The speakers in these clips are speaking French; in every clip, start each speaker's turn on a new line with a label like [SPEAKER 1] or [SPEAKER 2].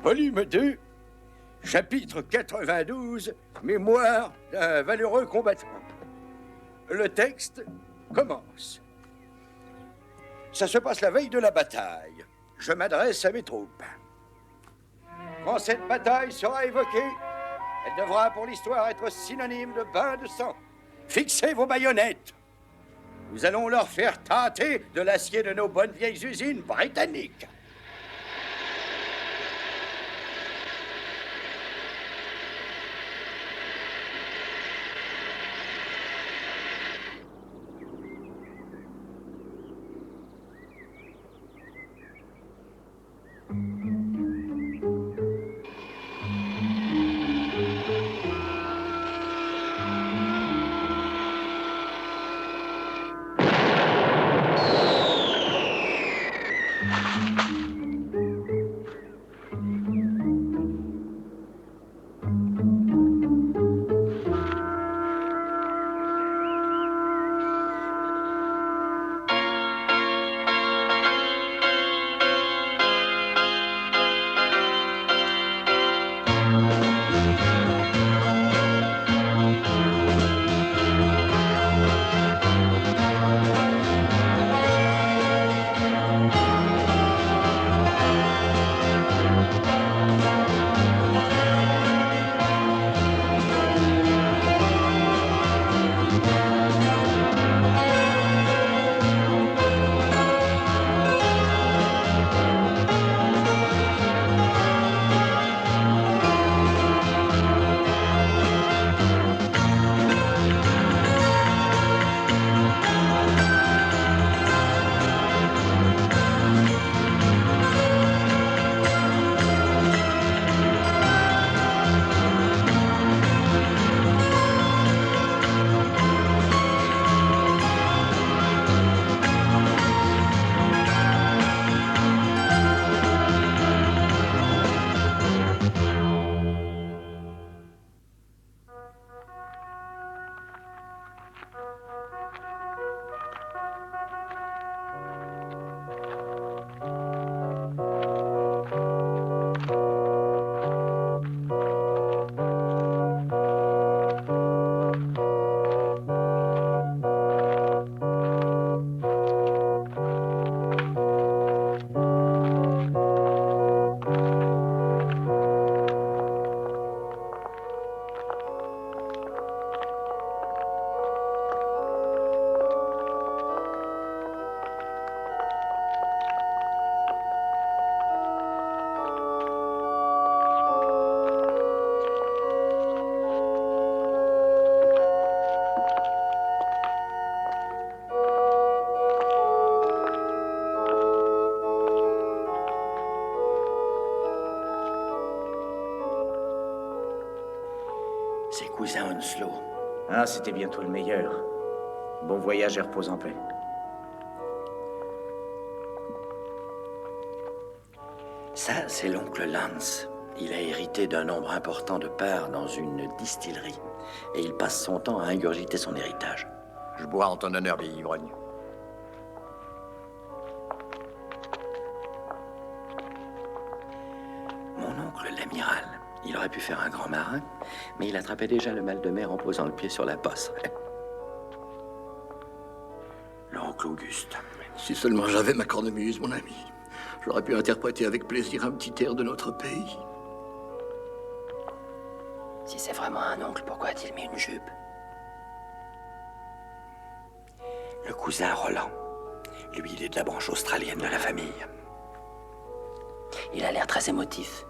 [SPEAKER 1] Volume 2, chapitre 92, mémoire d'un valeureux combattant. Le texte commence. Ça se passe la veille de la bataille. Je m'adresse à mes troupes. Quand cette bataille sera évoquée, elle devra pour l'histoire être synonyme de bain de sang. Fixez vos baïonnettes. Nous allons leur faire tâter de l'acier de nos bonnes vieilles usines britanniques. Ses cousins Onslow.
[SPEAKER 2] Ah, c'était bientôt le meilleur. Bon voyage et repose en paix.
[SPEAKER 1] Ça, c'est l'oncle Lance. Il a hérité d'un nombre important de parts dans une distillerie. Et il passe son temps à ingurgiter son héritage.
[SPEAKER 3] Je bois en ton honneur, vieil ivrogne.
[SPEAKER 1] Mon oncle, l'amiral, il aurait pu faire un grand marin, mais il attrapait déjà le mal de mer en posant le pied sur la passerelle. L'oncle Auguste.
[SPEAKER 4] Si seulement j'avais ma cornemuse, mon ami. J'aurais pu interpréter avec plaisir un petit air de notre pays.
[SPEAKER 1] Si c'est vraiment un oncle, pourquoi a-t-il mis une jupe? Le cousin Roland. Lui, il est de la branche australienne de la famille. Il a l'air très émotif.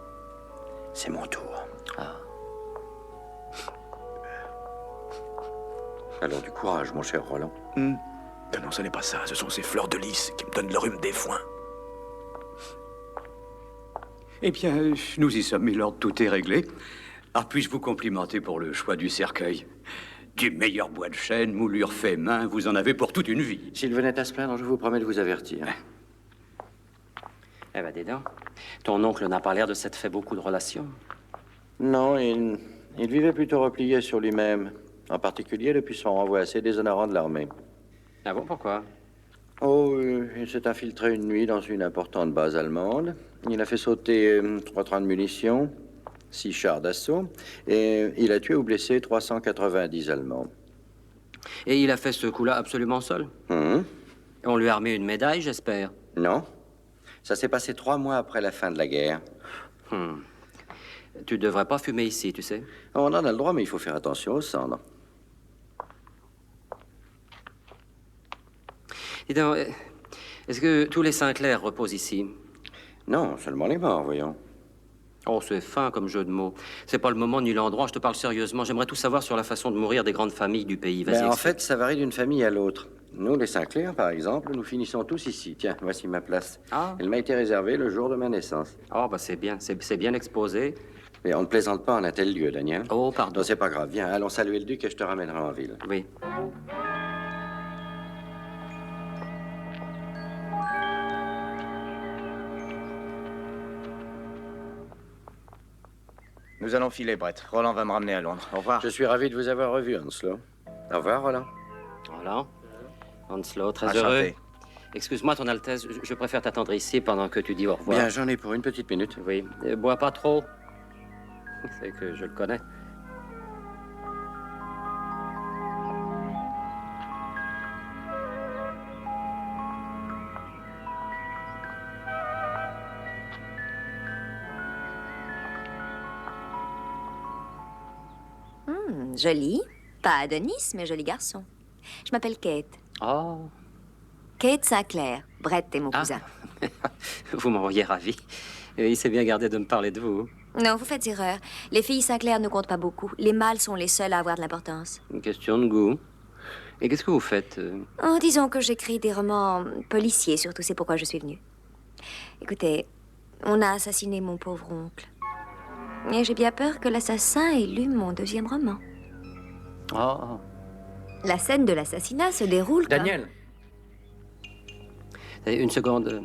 [SPEAKER 1] C'est mon tour. Ah. Alors du courage, mon cher Roland.
[SPEAKER 2] Non, ce n'est pas ça. Ce sont ces fleurs de lys qui me donnent le rhume des foins.
[SPEAKER 5] Eh bien, nous y sommes, milord. Tout est réglé. Alors, puis-je vous complimenter pour le choix du cercueil? Du meilleur bois de chêne, moulure fait main, vous en avez pour toute une vie.
[SPEAKER 1] S'il venait à se plaindre, je vous promets de vous avertir.
[SPEAKER 6] Eh ben, dis donc. Ton oncle n'a pas l'air de s'être fait beaucoup de relations.
[SPEAKER 1] Non, il vivait plutôt replié sur lui-même. En particulier depuis son renvoi assez déshonorant de l'armée.
[SPEAKER 6] Ah bon, pourquoi?
[SPEAKER 3] Oh, il s'est infiltré une nuit dans une importante base allemande. Il a fait sauter 3 trains de munitions, 6 chars d'assaut, et il a tué ou blessé 390 Allemands.
[SPEAKER 6] Et il a fait ce coup-là absolument seul? On lui a remis une médaille, j'espère.
[SPEAKER 3] Non. Ça s'est passé 3 mois après la fin de la guerre.
[SPEAKER 6] Tu devrais pas fumer ici, tu sais.
[SPEAKER 3] On en a le droit, mais il faut faire attention aux cendres.
[SPEAKER 6] Dis donc, est-ce que tous les Sinclair reposent ici?
[SPEAKER 3] Non, seulement les morts, voyons.
[SPEAKER 6] Oh, c'est fin comme jeu de mots. C'est pas le moment ni l'endroit, je te parle sérieusement. J'aimerais tout savoir sur la façon de mourir des grandes familles du pays. Vas-y,
[SPEAKER 3] En
[SPEAKER 6] explique.
[SPEAKER 3] fait, ça varie d'une famille à l'autre. Nous, les Sinclair, par exemple, nous finissons tous ici. Tiens, voici ma place.
[SPEAKER 6] Ah.
[SPEAKER 3] Elle m'a été réservée le jour de ma naissance.
[SPEAKER 6] Oh, bah c'est bien, c'est bien exposé.
[SPEAKER 3] Mais on ne plaisante pas en un tel lieu, Daniel.
[SPEAKER 6] Oh, pardon.
[SPEAKER 3] Non, c'est pas grave. Viens, allons saluer le duc et je te ramènerai en ville.
[SPEAKER 6] Oui.
[SPEAKER 2] Nous allons filer, Brett. Roland va me ramener à Londres. Au revoir.
[SPEAKER 3] Je suis ravi de vous avoir revu, Hanslo. Au revoir, Roland.
[SPEAKER 6] Voilà. Hanslo, très
[SPEAKER 2] Enchanté.
[SPEAKER 6] heureux. Excuse-moi, Ton Altesse, je préfère t'attendre ici pendant que tu dis au revoir.
[SPEAKER 3] Bien, j'en ai pour une petite minute.
[SPEAKER 6] Oui. Bois pas trop. C'est que je le connais.
[SPEAKER 7] Joli. Pas Adonis, mais joli garçon. Je m'appelle Kate.
[SPEAKER 6] Oh.
[SPEAKER 7] Kate Sinclair. Brett est mon cousin.
[SPEAKER 6] Vous m'envoyez ravi. Il s'est bien gardé de me parler de vous.
[SPEAKER 7] Non, vous faites erreur. Les filles Sinclair ne comptent pas beaucoup. Les mâles sont les seuls à avoir de l'importance.
[SPEAKER 6] Une question de goût. Et qu'est-ce que vous faites
[SPEAKER 7] Oh, disons que j'écris des romans policiers, surtout, c'est pourquoi je suis venue. Écoutez, on a assassiné mon pauvre oncle. Et j'ai bien peur que l'assassin ait lu mon deuxième roman.
[SPEAKER 6] Oh.
[SPEAKER 7] La scène de l'assassinat se déroule comme...
[SPEAKER 3] Daniel,
[SPEAKER 6] Une seconde.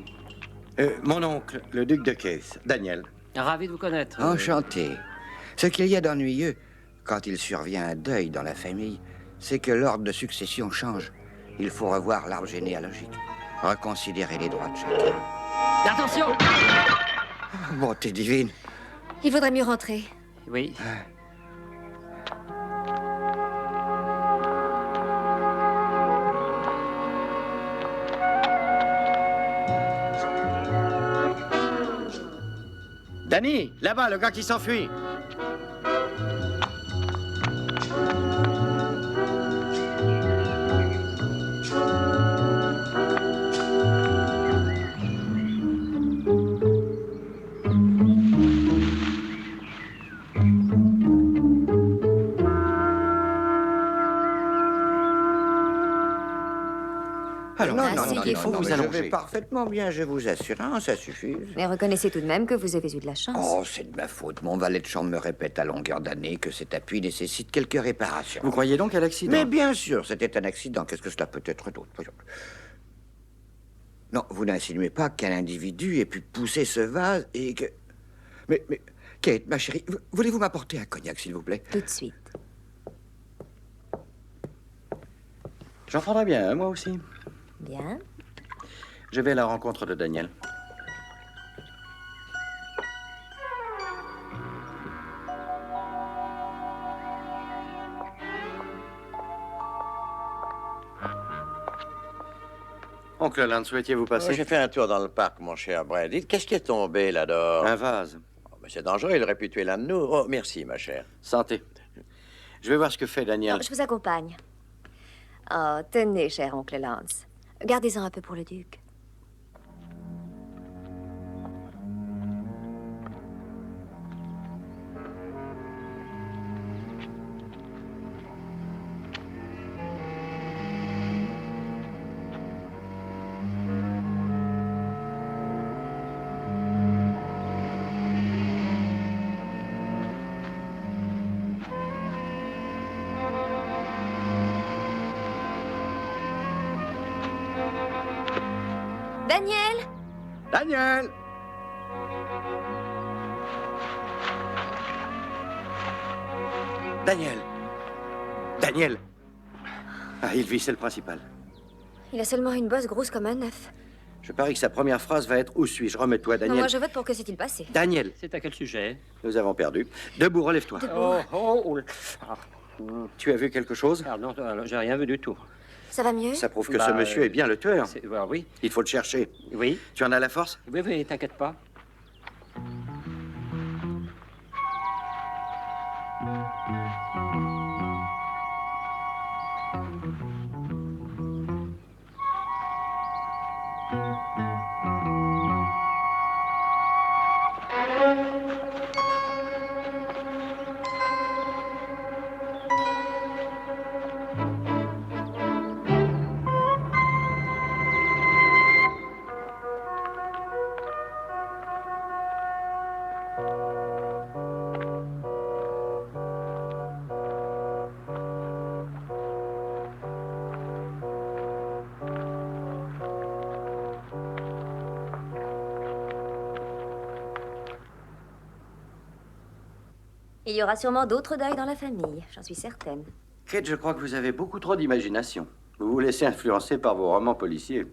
[SPEAKER 3] mon oncle, le duc de Case, Daniel.
[SPEAKER 6] Ravi de vous connaître.
[SPEAKER 8] Enchanté. Ce qu'il y a d'ennuyeux, quand il survient un deuil dans la famille, c'est que l'ordre de succession change. Il faut revoir l'arbre généalogique, reconsidérer les droits de chacun.
[SPEAKER 6] Attention!
[SPEAKER 8] Bonté divine.
[SPEAKER 7] Il vaudrait mieux rentrer.
[SPEAKER 6] Oui.
[SPEAKER 3] Danny, là-bas, le gars qui s'enfuit.
[SPEAKER 8] Alors,
[SPEAKER 7] Ah,
[SPEAKER 8] non,
[SPEAKER 7] c'est qu'il faut
[SPEAKER 8] non,
[SPEAKER 6] vous
[SPEAKER 8] mais je
[SPEAKER 6] allonger.
[SPEAKER 8] vais parfaitement bien, je vous assure. Non, ça suffit.
[SPEAKER 7] Mais reconnaissez tout de même que vous avez eu de la chance.
[SPEAKER 8] Oh, c'est de ma faute. Mon valet de chambre me répète à longueur d'année que cet appui nécessite quelques réparations.
[SPEAKER 3] Vous croyez donc à l'accident?
[SPEAKER 8] Mais bien sûr, c'était un accident. Qu'est-ce que cela peut être d'autre? Voyons. Non, vous n'insinuez pas qu'un individu ait pu pousser ce vase et que... Mais, Kate, ma chérie, voulez-vous m'apporter un cognac, s'il vous plaît?
[SPEAKER 7] Tout de suite.
[SPEAKER 3] J'en prendrai bien un, moi aussi.
[SPEAKER 7] Bien.
[SPEAKER 3] Je vais à la rencontre de Daniel. Oncle Land, souhaitiez-vous passer?
[SPEAKER 4] J'ai fait un tour dans le parc, mon cher Brad. Dites, qu'est-ce qui est tombé là-dehors?
[SPEAKER 3] Un vase.
[SPEAKER 4] Oh, mais c'est dangereux, il aurait pu tuer l'un de nous. Oh, merci, ma chère.
[SPEAKER 3] Santé. Je vais voir ce que fait Daniel.
[SPEAKER 7] Oh, je vous accompagne. Oh, tenez, cher oncle Lance. Gardez-en un peu pour le duc. Daniel!
[SPEAKER 3] Daniel! Daniel! Daniel! Ah, il vit, c'est le principal.
[SPEAKER 7] Il a seulement une bosse grosse comme un œuf.
[SPEAKER 3] Je parie que sa première phrase va être « Où suis-je » Remets-toi,
[SPEAKER 7] Non,
[SPEAKER 3] Daniel.
[SPEAKER 7] moi, je vote pour que s'est-il passé.
[SPEAKER 3] Daniel,
[SPEAKER 6] C'est à quel sujet?
[SPEAKER 3] nous avons perdu. Debout, relève-toi. Tu as vu quelque chose?
[SPEAKER 6] Ah non, j'ai rien vu du tout.
[SPEAKER 7] Ça va mieux?
[SPEAKER 3] Ça prouve que
[SPEAKER 6] Bah,
[SPEAKER 3] ce monsieur est bien le tueur.
[SPEAKER 6] Oui,
[SPEAKER 3] Il faut le chercher.
[SPEAKER 6] oui.
[SPEAKER 3] Tu en as la force?
[SPEAKER 6] Oui, oui, t'inquiète pas.
[SPEAKER 7] Il y aura sûrement d'autres deuils dans la famille, j'en suis certaine.
[SPEAKER 3] Kate, je crois que vous avez beaucoup trop d'imagination. Vous vous laissez influencer par vos romans policiers.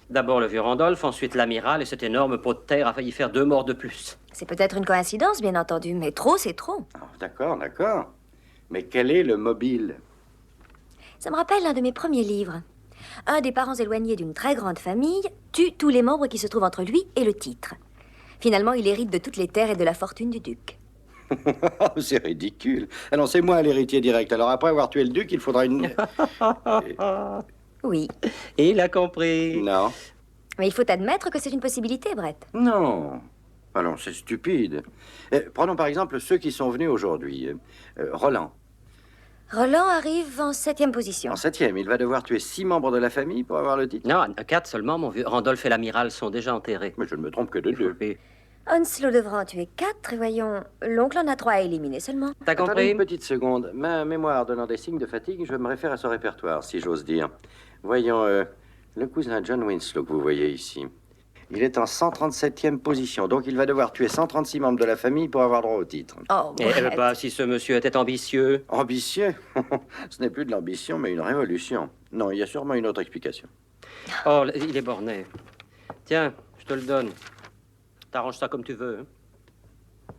[SPEAKER 6] D'abord le vieux Randolph, ensuite l'amiral, et cet énorme pot de terre a failli faire 2 morts de plus.
[SPEAKER 7] C'est peut-être une coïncidence, bien entendu, mais trop, c'est trop.
[SPEAKER 3] Oh, d'accord, d'accord. Mais quel est le mobile?
[SPEAKER 7] Ça me rappelle l'un de mes premiers livres. Un des parents éloignés d'une très grande famille tue tous les membres qui se trouvent entre lui et le titre. Finalement, il hérite de toutes les terres et de la fortune du duc.
[SPEAKER 3] C'est ridicule. Annoncez-moi l'héritier direct. Alors après avoir tué le duc, il faudra une...
[SPEAKER 7] Oui,
[SPEAKER 6] Il a compris.
[SPEAKER 3] Non.
[SPEAKER 7] mais il faut admettre que c'est une possibilité, Brett.
[SPEAKER 3] Non. Alors, c'est stupide. Prenons par exemple ceux qui sont venus aujourd'hui. Roland.
[SPEAKER 7] Roland arrive en 7e position.
[SPEAKER 3] En 7e, il va devoir tuer 6 membres de la famille pour avoir le titre.
[SPEAKER 6] Non, 4 seulement, mon vieux. Randolph et l'amiral sont déjà enterrés.
[SPEAKER 3] Mais je ne me trompe que de 2.
[SPEAKER 6] Et-
[SPEAKER 7] Onslow devra en tuer 4, et voyons, l'oncle en a 3 à éliminer seulement.
[SPEAKER 6] T'as
[SPEAKER 3] Attendez
[SPEAKER 6] compris?
[SPEAKER 3] une petite seconde. Ma mémoire donnant des signes de fatigue, je me réfère à son répertoire, si j'ose dire. Voyons, le cousin John Winslow que vous voyez ici. Il est en 137e position, donc il va devoir tuer 136 membres de la famille pour avoir droit au titre.
[SPEAKER 7] Oh,
[SPEAKER 6] Eh
[SPEAKER 7] Brett.
[SPEAKER 6] bah, si ce monsieur était ambitieux.
[SPEAKER 3] Ambitieux? Ce n'est plus de l'ambition, mais une révolution. Non, il y a sûrement une autre explication.
[SPEAKER 6] Oh, il est borné. Tiens, je te le donne. T'arranges ça comme tu veux. Hein.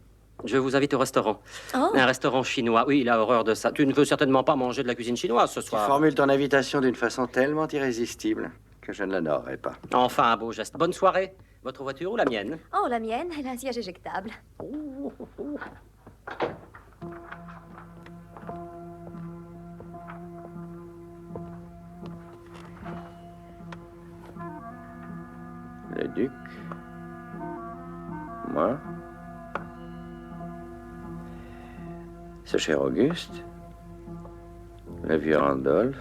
[SPEAKER 6] Je vous invite au restaurant.
[SPEAKER 7] Oh.
[SPEAKER 6] Un restaurant chinois. Oui, il a horreur de ça. Tu ne veux certainement pas manger de la cuisine chinoise ce
[SPEAKER 3] Tu
[SPEAKER 6] soir.
[SPEAKER 3] formules ton invitation d'une façon tellement irrésistible que je ne l'honorerai pas.
[SPEAKER 6] Enfin, un beau geste. Bonne soirée. Votre voiture ou la mienne?
[SPEAKER 7] Oh, la mienne, elle a un siège éjectable.
[SPEAKER 3] Le duc. Moi. Ce cher Auguste. Le vieux Randolph.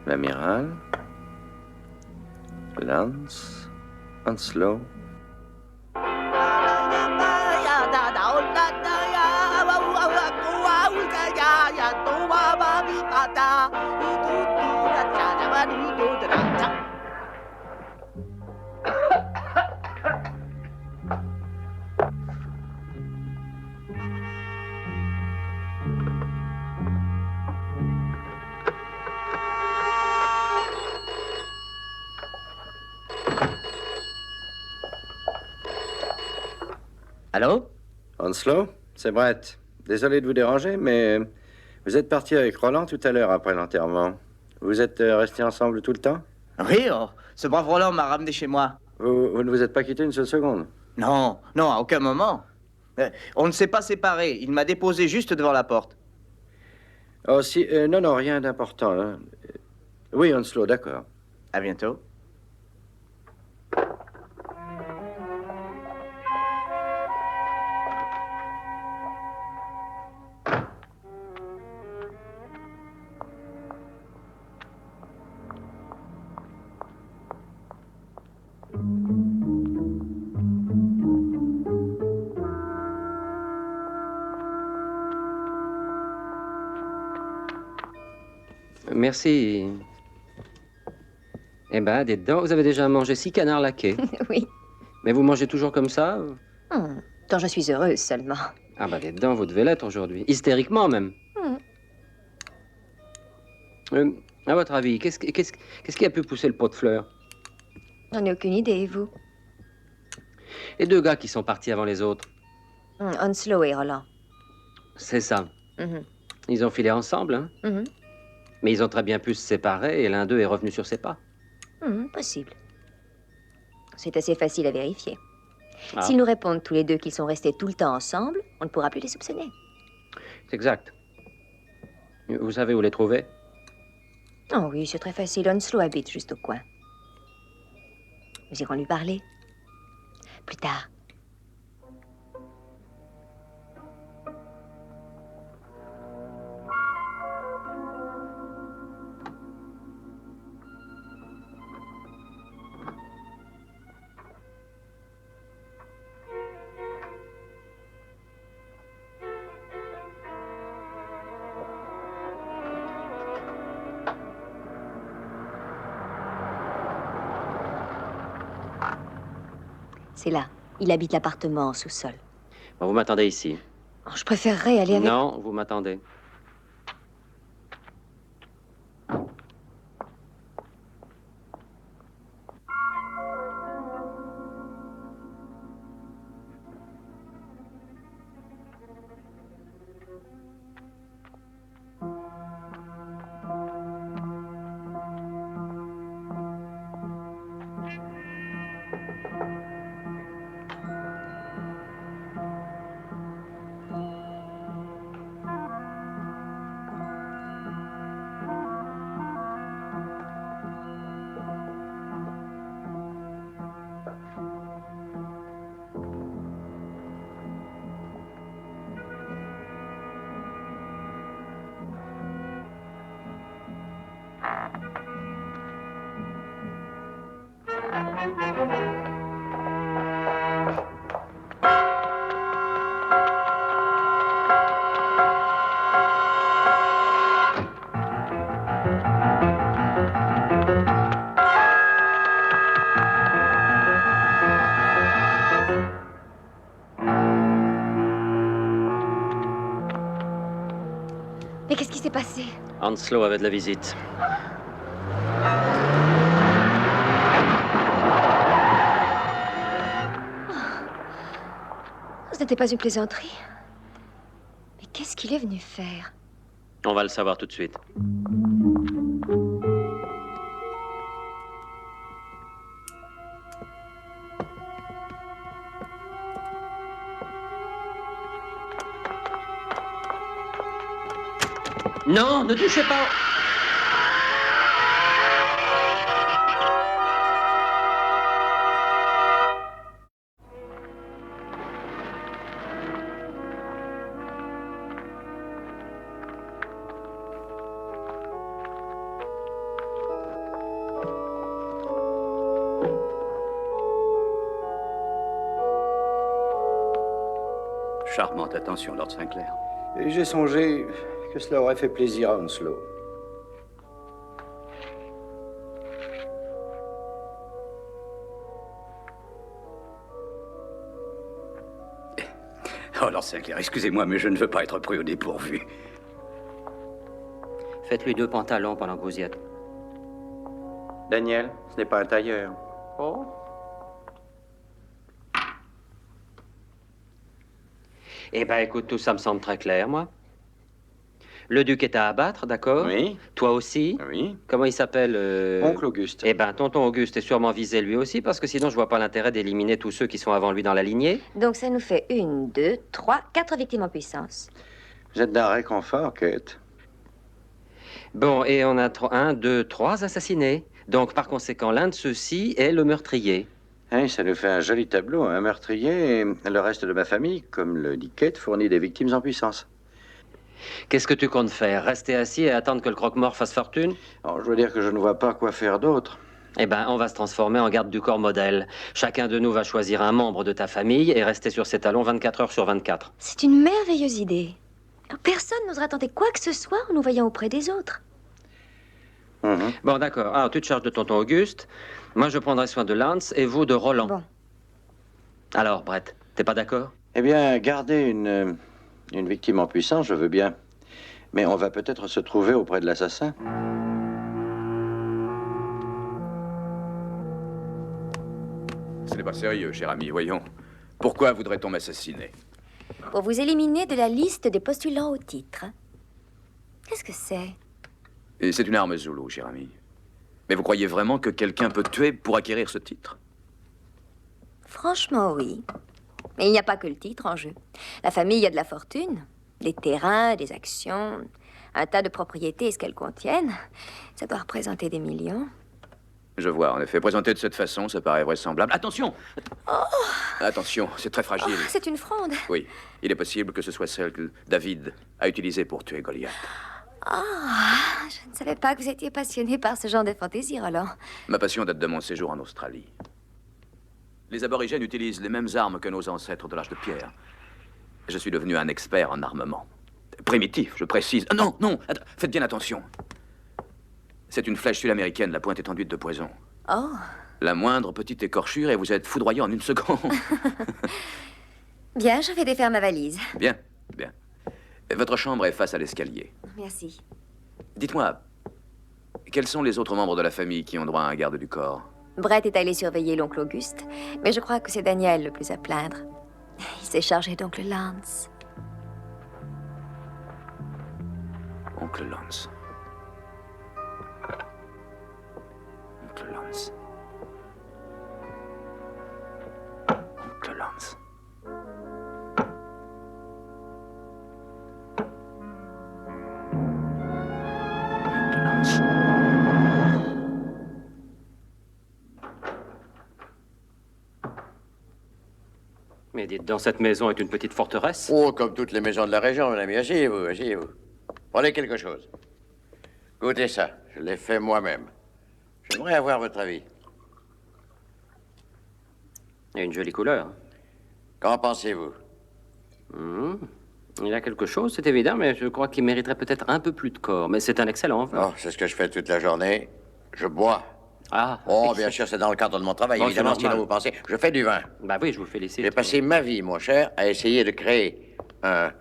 [SPEAKER 3] L'amiral. Lance. Onslow.
[SPEAKER 6] Allô?
[SPEAKER 3] Onslow, c'est Brett. Désolé de vous déranger, mais vous êtes parti avec Roland tout à l'heure après l'enterrement. Vous êtes restés ensemble tout le temps?
[SPEAKER 9] Oui, oh, ce brave Roland m'a ramené chez moi.
[SPEAKER 3] Vous ne vous êtes pas quitté une seule seconde?
[SPEAKER 9] Non, non, à aucun moment. On ne s'est pas séparés. Il m'a déposé juste devant la porte.
[SPEAKER 3] Oh, si... non, non, rien d'important. Hein. Oui, Onslow, d'accord.
[SPEAKER 9] À bientôt.
[SPEAKER 6] Merci. Eh ben, dites donc, vous avez déjà mangé 6 canards laqués.
[SPEAKER 7] Oui.
[SPEAKER 6] Mais vous mangez toujours comme ça?
[SPEAKER 7] Quand je suis heureuse seulement.
[SPEAKER 6] Ah bah, dites donc, vous devez l'être aujourd'hui. Hystériquement, même. À votre avis, qu'est-ce qui a pu pousser le pot de fleurs?
[SPEAKER 7] J'en ai aucune idée, et vous?
[SPEAKER 6] Les deux gars qui sont partis avant les autres.
[SPEAKER 7] Onslow et Roland.
[SPEAKER 6] C'est ça.
[SPEAKER 7] Mhm.
[SPEAKER 6] Ils ont filé ensemble, hein?
[SPEAKER 7] Mhm.
[SPEAKER 6] Mais ils ont très bien pu se séparer et l'un d'eux est revenu sur ses pas.
[SPEAKER 7] Possible. C'est assez facile à vérifier.
[SPEAKER 6] Ah.
[SPEAKER 7] S'ils nous répondent tous les deux qu'ils sont restés tout le temps ensemble, on ne pourra plus les soupçonner.
[SPEAKER 6] C'est exact. Vous savez où les trouver?
[SPEAKER 7] Oh oui, c'est très facile. Onslow habite juste au coin. Nous irons lui parler. Plus tard. C'est là. Il habite l'appartement en sous-sol.
[SPEAKER 6] Bon, vous m'attendez ici.
[SPEAKER 7] Oh, je préférerais aller avec...
[SPEAKER 6] Non, vous m'attendez.
[SPEAKER 7] Mais qu'est-ce qui s'est passé?
[SPEAKER 6] Onslow avait de la visite.
[SPEAKER 7] Ce n'était pas une plaisanterie. Mais qu'est-ce qu'il est venu faire?
[SPEAKER 6] On va le savoir tout de suite. Non, ne touchez pas!
[SPEAKER 5] Charmante attention, Lord Sinclair.
[SPEAKER 3] Et j'ai songé que cela aurait fait plaisir à Onslow.
[SPEAKER 5] Oh, Lord Sinclair, excusez-moi, mais je ne veux pas être pris au dépourvu.
[SPEAKER 6] Faites-lui 2 pantalons pendant que vous y êtes.
[SPEAKER 3] Daniel, ce n'est pas un tailleur.
[SPEAKER 6] Oh. Eh ben, écoute, tout ça me semble très clair, moi. Le duc est à abattre, d'accord?
[SPEAKER 3] Oui.
[SPEAKER 6] Toi aussi?
[SPEAKER 3] Oui.
[SPEAKER 6] Comment il s'appelle
[SPEAKER 3] Oncle Auguste.
[SPEAKER 6] Eh ben, tonton Auguste est sûrement visé lui aussi, parce que sinon, je vois pas l'intérêt d'éliminer tous ceux qui sont avant lui dans la lignée.
[SPEAKER 7] Donc ça nous fait 1, 2, 3, 4 victimes en puissance.
[SPEAKER 3] Vous êtes d'un réconfort, Kate.
[SPEAKER 6] Bon, et on a 1, 2, 3 assassinés. Donc, par conséquent, l'un de ceux-ci est le meurtrier.
[SPEAKER 3] Hein, ça nous fait un joli tableau, un meurtrier, et le reste de ma famille, comme le dit Kate, fournit des victimes en puissance.
[SPEAKER 6] Qu'est-ce que tu comptes faire? Rester assis et attendre que le croque-mort fasse fortune?
[SPEAKER 3] Alors, je veux dire que je ne vois pas quoi faire d'autre.
[SPEAKER 6] Eh ben, on va se transformer en garde du corps modèle. Chacun de nous va choisir un membre de ta famille et rester sur ses talons 24 heures sur 24.
[SPEAKER 7] C'est une merveilleuse idée. Personne n'osera tenter quoi que ce soit en nous voyant auprès des autres.
[SPEAKER 6] Bon, d'accord. Alors, tu te charges de tonton Auguste. Moi, je prendrai soin de Lance et vous de Roland.
[SPEAKER 7] Bon.
[SPEAKER 6] Alors, Brett, t'es pas d'accord?
[SPEAKER 3] Eh bien, garder une victime en puissance, je veux bien. Mais on va peut-être se trouver auprès de l'assassin.
[SPEAKER 10] Ce n'est pas sérieux, cher ami, voyons. Pourquoi voudrait-on m'assassiner?
[SPEAKER 7] Pour vous éliminer de la liste des postulants au titre. Qu'est-ce que c'est?
[SPEAKER 10] Et c'est une arme Zoulou, cher ami. Mais vous croyez vraiment que quelqu'un peut tuer pour acquérir ce titre?
[SPEAKER 7] Franchement, oui. Mais il n'y a pas que le titre en jeu. La famille a de la fortune, des terrains, des actions, un tas de propriétés et ce qu'elles contiennent. Ça doit représenter des millions.
[SPEAKER 10] Je vois, en effet. Présenté de cette façon, ça paraît vraisemblable. Attention! Attention, c'est très fragile.
[SPEAKER 7] Oh, c'est une fronde.
[SPEAKER 10] Oui, il est possible que ce soit celle que David a utilisée pour tuer Goliath.
[SPEAKER 7] Je ne savais pas que vous étiez passionné par ce genre de fantaisie, Roland.
[SPEAKER 10] Ma passion date de mon séjour en Australie. Les aborigènes utilisent les mêmes armes que nos ancêtres de l'âge de pierre. Je suis devenu un expert en armement. Primitif, je précise. Non, non, faites bien attention. C'est une flèche sud-américaine, la pointe est enduite de poison.
[SPEAKER 7] Oh.
[SPEAKER 10] La moindre petite écorchure et vous êtes foudroyé en une seconde.
[SPEAKER 7] Bien, je vais défaire ma valise.
[SPEAKER 10] Bien, bien. Votre chambre est face à l'escalier.
[SPEAKER 7] Merci.
[SPEAKER 10] Dites-moi, quels sont les autres membres de la famille qui ont droit à un garde du corps?
[SPEAKER 7] Brett est allé surveiller l'oncle Auguste, mais je crois que c'est Daniel le plus à plaindre. Il s'est chargé d'oncle Lance.
[SPEAKER 10] Oncle Lance. Oncle Lance. Oncle Lance. Oncle Lance.
[SPEAKER 6] Mais dites donc, cette maison est une petite forteresse?
[SPEAKER 3] Oh, comme toutes les maisons de la région, mon ami. Asseyez-vous, asseyez-vous. Prenez quelque chose. Goûtez ça. Je l'ai fait moi-même. J'aimerais avoir votre avis.
[SPEAKER 6] Il y a une jolie couleur.
[SPEAKER 3] Qu'en pensez-vous?
[SPEAKER 6] Il y a quelque chose, c'est évident, mais je crois qu'il mériterait peut-être un peu plus de corps. Mais c'est un excellent vin.
[SPEAKER 3] Oh, c'est ce que je fais toute la journée. Je bois.
[SPEAKER 6] Ah.
[SPEAKER 3] Oh, bien sûr, c'est dans le cadre de mon travail.
[SPEAKER 6] Bon,
[SPEAKER 3] Évidemment,
[SPEAKER 6] c'est
[SPEAKER 3] sinon
[SPEAKER 6] normal.
[SPEAKER 3] vous pensez. Je fais du vin.
[SPEAKER 6] Bah oui, je vous félicite.
[SPEAKER 3] J'ai passé ma vie, mon cher, à essayer de créer un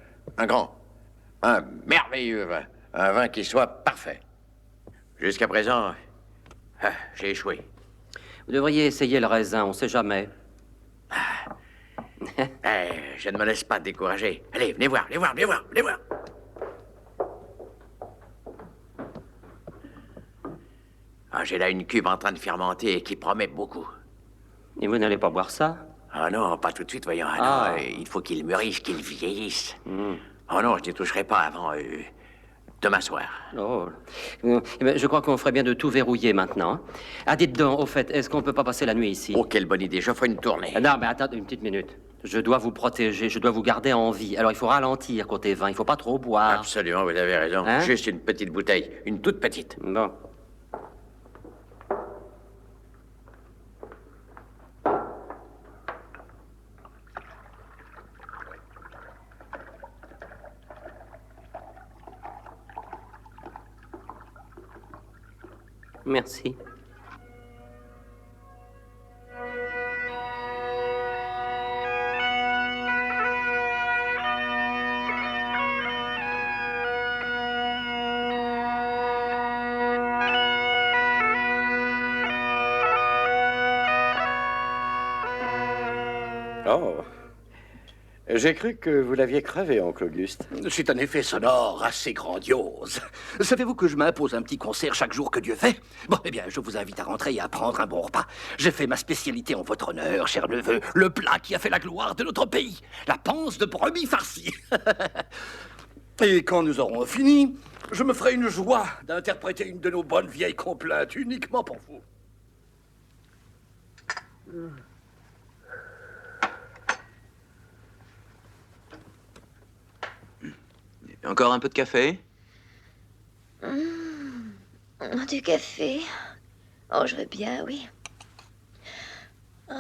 [SPEAKER 3] merveilleux vin. Un vin qui soit parfait. Jusqu'à présent, j'ai échoué.
[SPEAKER 6] Vous devriez essayer le raisin, on sait jamais.
[SPEAKER 3] Je ne me laisse pas décourager. Allez, venez voir, venez voir, venez voir, venez voir. J'ai là une cuve en train de fermenter qui promet beaucoup.
[SPEAKER 6] Et vous n'allez pas boire ça?
[SPEAKER 3] Ah non, pas tout de suite, voyons.
[SPEAKER 6] Ah.
[SPEAKER 3] Non, il faut qu'il mûrisse, qu'il vieillisse. Oh non, je n'y toucherai pas avant demain soir.
[SPEAKER 6] Oh. Eh ben, je crois qu'on ferait bien de tout verrouiller maintenant. Ah, dites donc, au fait, est-ce qu'on peut pas passer la nuit ici?
[SPEAKER 3] Oh, quelle bonne idée, je ferai une tournée.
[SPEAKER 6] Non, mais attendez une petite minute. Je dois vous protéger, je dois vous garder en vie. Alors il faut ralentir côté vin, il faut pas trop boire.
[SPEAKER 3] Absolument, vous avez raison.
[SPEAKER 6] Hein?
[SPEAKER 3] Juste une petite bouteille, une toute petite.
[SPEAKER 6] Bon. Merci.
[SPEAKER 3] Oh. J'ai cru que vous l'aviez crevé, oncle Auguste.
[SPEAKER 4] C'est un effet sonore assez grandiose. Savez-vous que je m'impose un petit concert chaque jour que Dieu fait? Bon, eh bien, je vous invite à rentrer et à prendre un bon repas. J'ai fait ma spécialité en votre honneur, cher neveu. Le plat qui a fait la gloire de notre pays. La panse de brebis farcie. Et quand nous aurons fini, je me ferai une joie d'interpréter une de nos bonnes vieilles complaintes uniquement pour vous.
[SPEAKER 10] Encore un peu de café?
[SPEAKER 7] Du café. Oh, je veux bien, oui. Oh.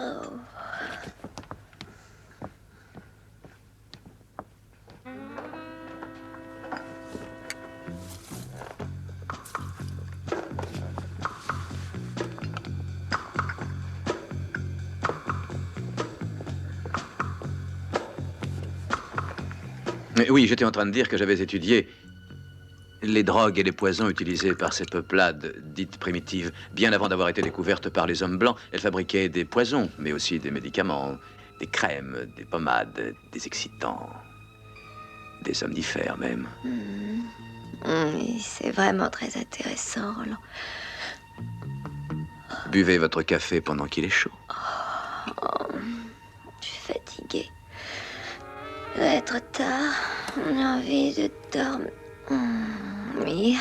[SPEAKER 10] Oui, j'étais en train de dire que j'avais étudié Les drogues et les poisons utilisés par ces peuplades dites primitives, bien avant d'avoir été découvertes par les hommes blancs, elles fabriquaient des poisons, mais aussi des médicaments, des crèmes, des pommades, des excitants, des somnifères même.
[SPEAKER 7] Oui, c'est vraiment très intéressant, Roland.
[SPEAKER 10] Buvez votre café pendant qu'il est chaud.
[SPEAKER 7] Oh, je suis fatiguée. Il va être tard. J'ai envie de dormir. Oui.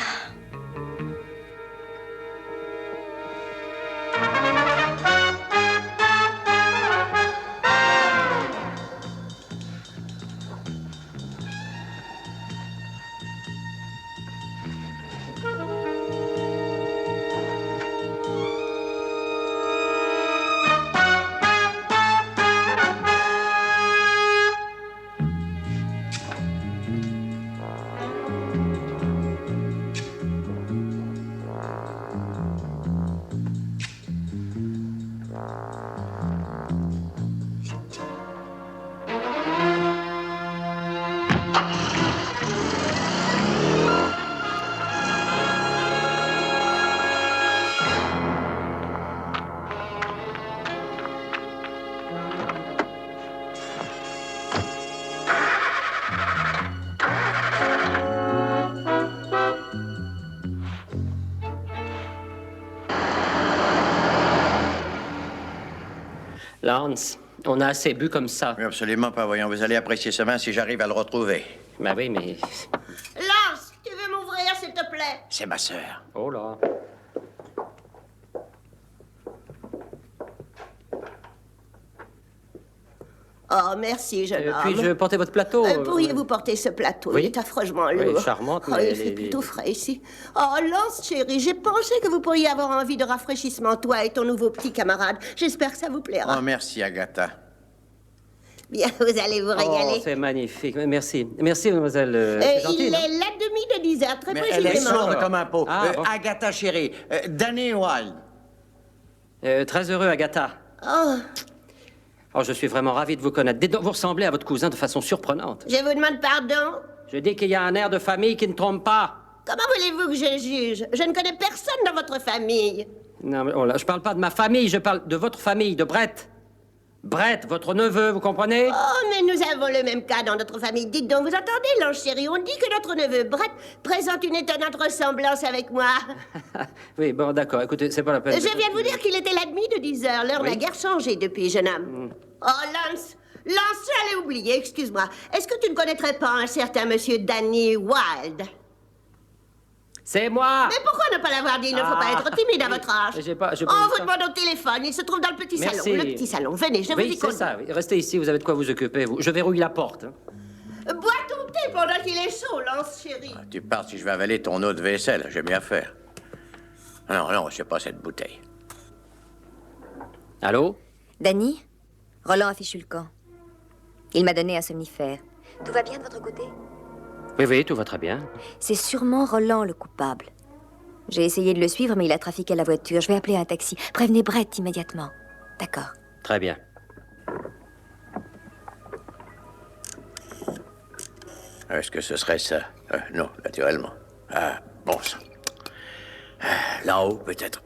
[SPEAKER 6] Lance, on a assez bu comme ça.
[SPEAKER 3] Oui, absolument pas. Voyons, vous allez apprécier ce vin si j'arrive à le retrouver.
[SPEAKER 6] Bah oui, mais...
[SPEAKER 11] Lance, tu veux m'ouvrir, s'il te plaît?
[SPEAKER 3] C'est ma sœur.
[SPEAKER 6] Oh là.
[SPEAKER 11] Oh, merci, jeune homme.
[SPEAKER 6] Puis-je porter votre plateau?
[SPEAKER 11] Pourriez-vous porter ce plateau?
[SPEAKER 6] Oui.
[SPEAKER 11] Il est affreusement
[SPEAKER 6] Oui,
[SPEAKER 11] lourd.
[SPEAKER 6] charmante,
[SPEAKER 11] Oh,
[SPEAKER 6] mais
[SPEAKER 11] il fait plutôt frais ici. Oh, Lance, chérie, j'ai pensé que vous pourriez avoir envie de rafraîchissement, toi et ton nouveau petit camarade. J'espère que ça vous plaira.
[SPEAKER 3] Oh, merci, Agatha.
[SPEAKER 11] Bien, vous allez vous régaler.
[SPEAKER 6] Oh, c'est magnifique. Merci. Merci, mademoiselle. C'est gentil,
[SPEAKER 11] il
[SPEAKER 6] non?
[SPEAKER 11] est la demi de 10 heures, très
[SPEAKER 3] Mais
[SPEAKER 11] précisément.
[SPEAKER 3] elle est sourde comme un pot.
[SPEAKER 6] Ah, bon.
[SPEAKER 3] Agatha, chérie. Danny Wilde.
[SPEAKER 6] Très heureux, Agatha.
[SPEAKER 11] Oh,
[SPEAKER 6] Oh, je suis vraiment ravi de vous connaître. Dites donc, vous ressemblez à votre cousin de façon surprenante.
[SPEAKER 11] je vous demande pardon.
[SPEAKER 6] Je dis qu'il y a un air de famille qui ne trompe pas.
[SPEAKER 11] Comment voulez-vous que je juge? Je ne connais personne dans votre famille.
[SPEAKER 6] Non, mais oh là, je parle pas de ma famille, je parle de votre famille, de Brett. Brett, votre neveu, vous comprenez?
[SPEAKER 11] Oh, mais nous avons le même cas dans notre famille. Dites donc, vous entendez, l'ange chéri? On dit que notre neveu Brett présente une étonnante ressemblance avec moi.
[SPEAKER 6] Oui, bon, d'accord. Écoutez, c'est pas la peine.
[SPEAKER 11] Je viens de vous dire qu'il était la demi de 10 heures. L'heure
[SPEAKER 6] Oui.
[SPEAKER 11] n'a guère changé depuis, jeune homme. Oh, Lance, j'allais oublier, excuse-moi. Est-ce que tu ne connaîtrais pas un certain monsieur Danny Wilde?
[SPEAKER 6] C'est moi!
[SPEAKER 11] Mais pourquoi ne pas l'avoir dit? Il ne faut pas être timide à votre âge.
[SPEAKER 6] J'ai pas
[SPEAKER 11] On
[SPEAKER 6] eu
[SPEAKER 11] vous
[SPEAKER 6] le temps.
[SPEAKER 11] demande au téléphone. Il se trouve dans le petit
[SPEAKER 6] Merci.
[SPEAKER 11] salon. Le petit salon. Venez, je vous
[SPEAKER 6] Oui,
[SPEAKER 11] y
[SPEAKER 6] c'est
[SPEAKER 11] conduis.
[SPEAKER 6] ça. Oui. Restez ici, vous avez de quoi vous occuper. Vous. Je verrouille la porte. Hein.
[SPEAKER 11] Bois ton thé pendant qu'il est chaud, Lance, chéri.
[SPEAKER 3] Tu pars si je vais avaler ton eau de vaisselle. J'ai mieux à faire. Non, non, c'est pas cette bouteille.
[SPEAKER 6] Allô?
[SPEAKER 7] Danny, Roland a fichu le camp. Il m'a donné un somnifère. Tout va bien de votre côté?
[SPEAKER 6] Oui, oui, tout va très bien.
[SPEAKER 7] C'est sûrement Roland le coupable. J'ai essayé de le suivre, mais il a trafiqué la voiture. Je vais appeler un taxi. Prévenez Brett immédiatement. D'accord.
[SPEAKER 6] Très bien.
[SPEAKER 3] Est-ce que ce serait ça? Non, naturellement. Ah, bon sang. Là-haut, peut-être.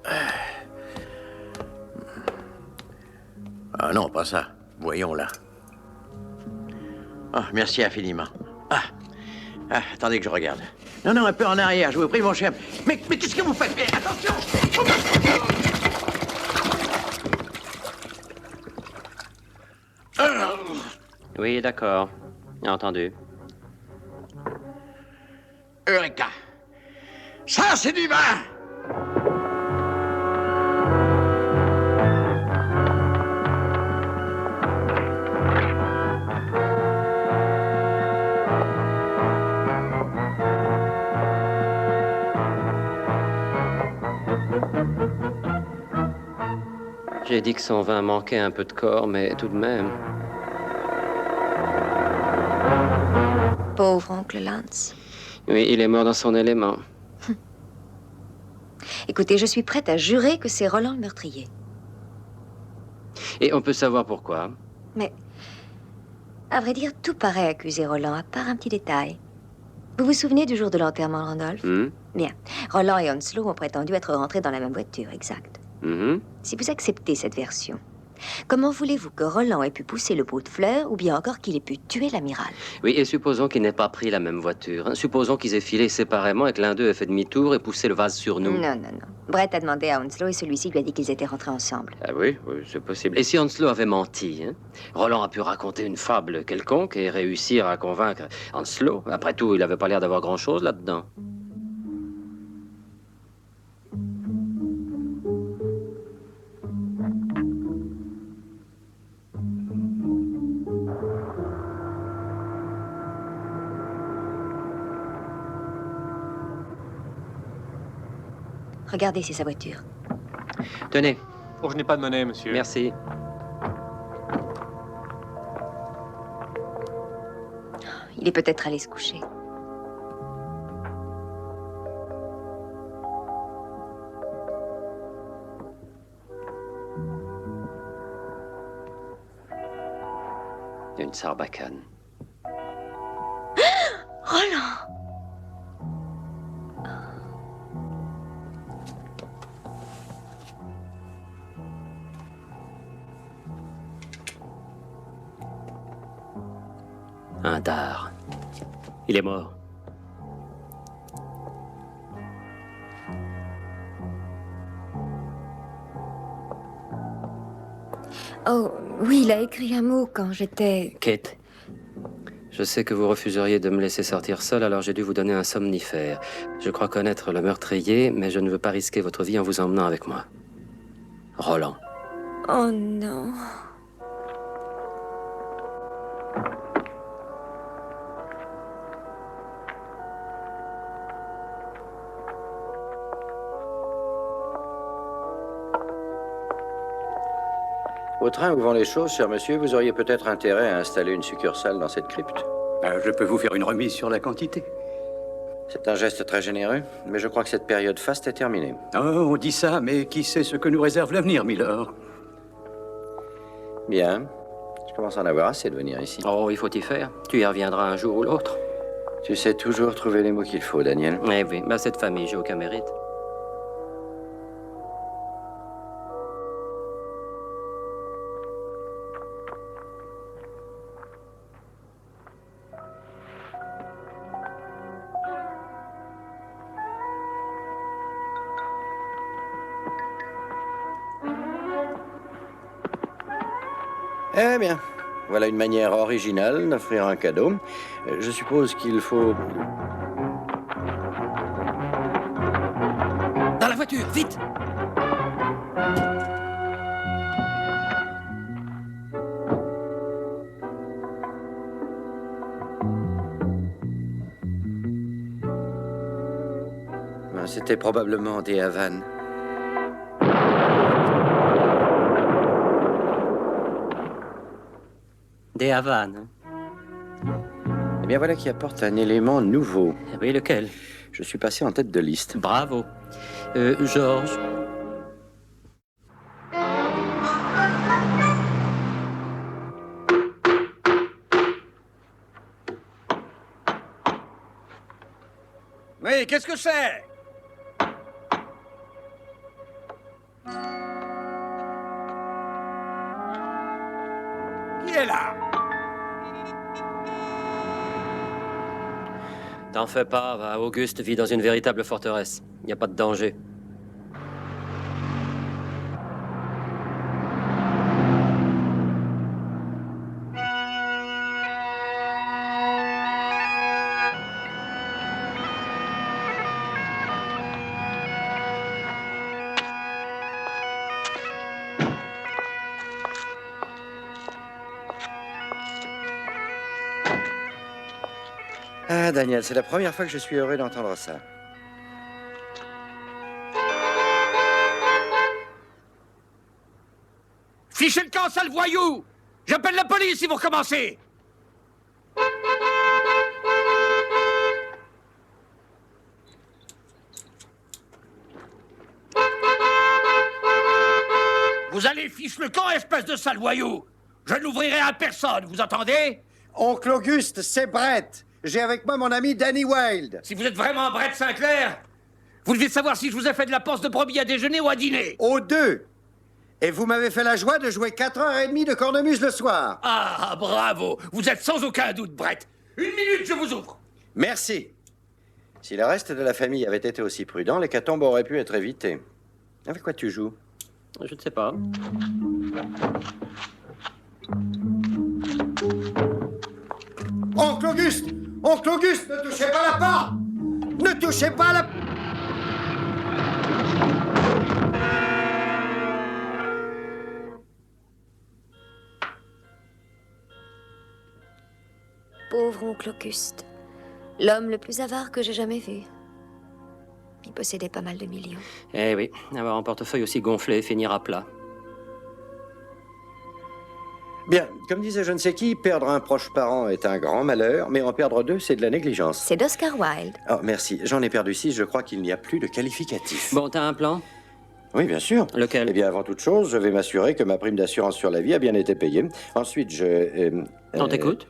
[SPEAKER 3] Ah non, pas ça. Voyons là. Ah, merci infiniment. Attendez que je regarde. Non, non, un peu en arrière, je vous prie, mon cher. Mais qu'est-ce que vous faites? Mais attention!
[SPEAKER 6] Oui, d'accord. Entendu.
[SPEAKER 3] Eureka! Ça, c'est du vin!
[SPEAKER 6] J'ai dit que son vin manquait un peu de corps, mais tout de même.
[SPEAKER 7] Pauvre oncle Lance.
[SPEAKER 6] Oui, il est mort dans son élément.
[SPEAKER 7] Écoutez, je suis prête à jurer que c'est Roland le meurtrier.
[SPEAKER 6] Et on peut savoir pourquoi.
[SPEAKER 7] Mais, à vrai dire, tout paraît accuser Roland, à part un petit détail. Vous vous souvenez du jour de l'enterrement, Randolph?
[SPEAKER 3] Hmm?
[SPEAKER 7] Bien. Roland et Onslow ont prétendu être rentrés dans la même voiture, exact.
[SPEAKER 3] Mhm.
[SPEAKER 7] Si vous acceptez cette version, comment voulez-vous que Roland ait pu pousser le pot de fleurs ou bien encore qu'il ait pu tuer l'amiral?
[SPEAKER 6] Oui, et supposons qu'ils n'aient pas pris la même voiture. Hein. Supposons qu'ils aient filé séparément et que l'un d'eux ait fait demi-tour et poussé le vase sur nous.
[SPEAKER 7] Non, non, non. Brett a demandé à Onslow et celui-ci lui a dit qu'ils étaient rentrés ensemble.
[SPEAKER 6] Ah oui, oui, c'est possible. Et si Onslow avait menti, hein? Roland a pu raconter une fable quelconque et réussir à convaincre Onslow. Après tout, il n'avait pas l'air d'avoir grand-chose là-dedans.
[SPEAKER 7] Regardez, c'est sa voiture.
[SPEAKER 6] Tenez.
[SPEAKER 12] Oh, je n'ai pas de monnaie, monsieur.
[SPEAKER 6] Merci.
[SPEAKER 7] Il est peut-être allé se coucher.
[SPEAKER 6] Une sarbacane.
[SPEAKER 7] Roland!
[SPEAKER 6] Un dard. Il est mort.
[SPEAKER 7] Oh, oui, il a écrit un mot quand j'étais...
[SPEAKER 6] Kate, je sais que vous refuseriez de me laisser sortir seul, alors j'ai dû vous donner un somnifère. Je crois connaître le meurtrier, mais je ne veux pas risquer votre vie en vous emmenant avec moi. Roland.
[SPEAKER 7] Oh non...
[SPEAKER 3] Au train où vont les choses, cher monsieur, vous auriez peut-être intérêt à installer une succursale dans cette crypte.
[SPEAKER 5] Je peux vous faire une remise sur la quantité.
[SPEAKER 3] C'est un geste très généreux, mais je crois que cette période faste est terminée.
[SPEAKER 5] Oh, on dit ça, mais qui sait ce que nous réserve l'avenir, Milord?
[SPEAKER 3] Bien. Je commence à en avoir assez de venir ici.
[SPEAKER 6] Oh, il faut y faire. Tu y reviendras un jour ou l'autre.
[SPEAKER 3] Tu sais toujours trouver les mots qu'il faut, Daniel.
[SPEAKER 6] Eh oui, bah cette famille, j'ai aucun mérite.
[SPEAKER 3] Eh bien, voilà une manière originale d'offrir un cadeau. Je suppose qu'il faut...
[SPEAKER 4] Dans la voiture, vite!
[SPEAKER 3] C'était probablement des Havanes.
[SPEAKER 6] Des Havanes.
[SPEAKER 3] Eh bien, voilà qui apporte un élément nouveau.
[SPEAKER 6] Oui, lequel?
[SPEAKER 3] Je suis passé en tête de liste.
[SPEAKER 6] Bravo. Georges.
[SPEAKER 1] Oui, qu'est-ce que c'est? Qui est là?
[SPEAKER 6] T'en fais pas, va. Auguste vit dans une véritable forteresse. Il n'y a pas de danger.
[SPEAKER 3] Ah, Daniel, c'est la première fois que je suis heureux d'entendre ça.
[SPEAKER 4] Fichez le camp, sale voyou! J'appelle la police si vous recommencez! Vous allez fiche le camp, espèce de sale voyou! Je n'ouvrirai à personne, vous entendez?
[SPEAKER 1] Oncle Auguste, c'est Brett. J'ai avec moi mon ami Danny Wilde.
[SPEAKER 12] Si vous êtes vraiment Brett Sinclair, vous devez savoir si je vous ai fait de la panse de brebis à déjeuner ou à dîner.
[SPEAKER 1] Aux deux. Et vous m'avez fait la joie de jouer 4h30 de cornemuse le soir.
[SPEAKER 12] Ah, bravo. Vous êtes sans aucun doute, Brett. 1 minute, je vous ouvre.
[SPEAKER 3] Merci. Si le reste de la famille avait été aussi prudent, l'hécatombe aurait pu être évitée. Avec quoi tu joues?
[SPEAKER 6] Je ne sais pas.
[SPEAKER 1] Oncle Auguste! Oncle Auguste, ne touchez pas la porte! Ne touchez pas la...
[SPEAKER 7] Pauvre oncle Auguste. L'homme le plus avare que j'ai jamais vu. Il possédait pas mal de millions.
[SPEAKER 6] Eh oui, avoir un portefeuille aussi gonflé et finir à plat.
[SPEAKER 3] Bien, comme disait je ne sais qui, perdre un proche parent est un grand malheur, mais en perdre deux, c'est de la négligence.
[SPEAKER 7] C'est d'Oscar Wilde.
[SPEAKER 3] Oh, merci. J'en ai perdu 6, je crois qu'il n'y a plus de qualificatif.
[SPEAKER 6] Bon, t'as un plan?
[SPEAKER 3] Oui, bien sûr.
[SPEAKER 6] Lequel?
[SPEAKER 3] Eh bien, avant toute chose, je vais m'assurer que ma prime d'assurance sur la vie a bien été payée. Ensuite,
[SPEAKER 6] On t'écoute?